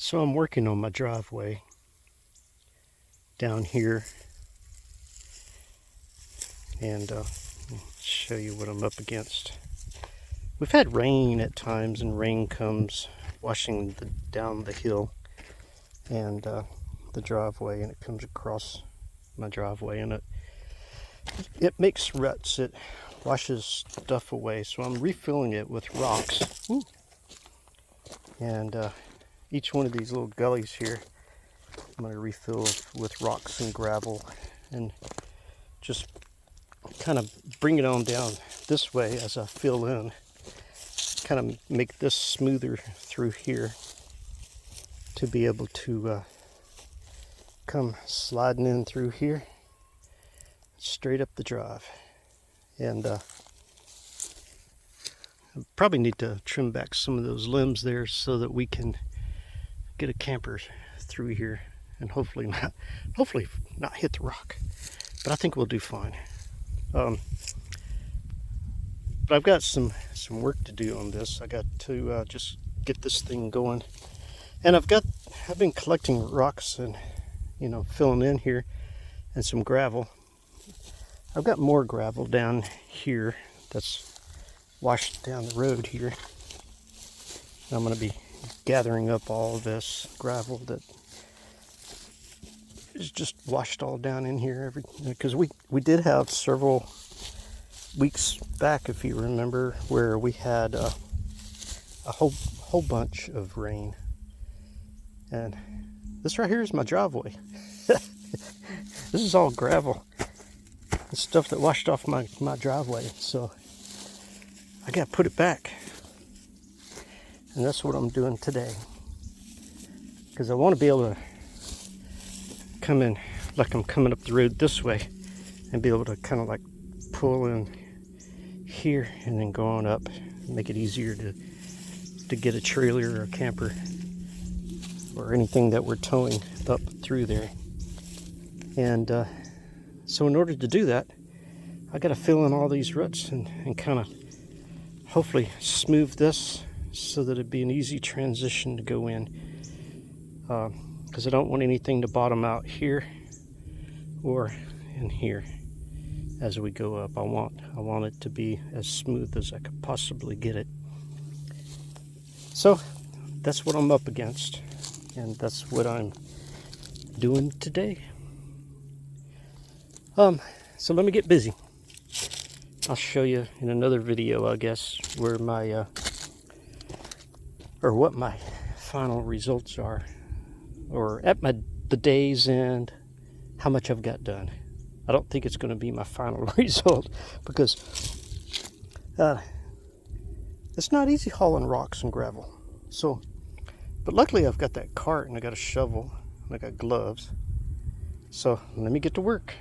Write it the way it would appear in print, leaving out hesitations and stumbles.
So I'm working on my driveway down here, and show you what I'm up against. We've had rain at times, and rain comes washing down the hill and the driveway, and it comes across my driveway, and it makes ruts. It washes stuff away, so I'm refilling it with rocks. Ooh. And each one of these little gullies here, I'm going to refill with rocks and gravel, and just kind of bring it on down this way as I fill in. Kind of make this smoother through here to be able to come sliding in through here, straight up the drive. And I probably need to trim back some of those limbs there so that we can get a camper through here and hopefully not hit the rock. But I think we'll do fine. But I've got some work to do on this. I got to just get this thing going, and I've been collecting rocks and filling in here, and some gravel. I've got more gravel down here that's washed down the road here. And I'm going to be gathering up all of this gravel that is just washed all down in here, because we did have several weeks back, if you remember, where we had a whole bunch of rain. And this right here is my driveway. This is all gravel, the stuff that washed off my driveway. So I gotta put it back, and that's what I'm doing today, because I want to be able to come in like I'm coming up the road this way and be able to kind of like pull in here and then go on up, make it easier to get a trailer or a camper or anything that we're towing up through there. And so in order to do that, I got to fill in all these ruts and kind of hopefully smooth this so that it'd be an easy transition to go in, because I don't want anything to bottom out here or in here as we go up. I want it to be as smooth as I could possibly get it. So that's what I'm up against, and that's what I'm doing today. So let me get busy. I'll show you in another video, I guess, where my or what my final results are, or at the day's end, how much I've got done. I don't think it's going to be my final result, because it's not easy hauling rocks and gravel. So, but luckily I've got that cart, and I got a shovel, and I got gloves. So let me get to work.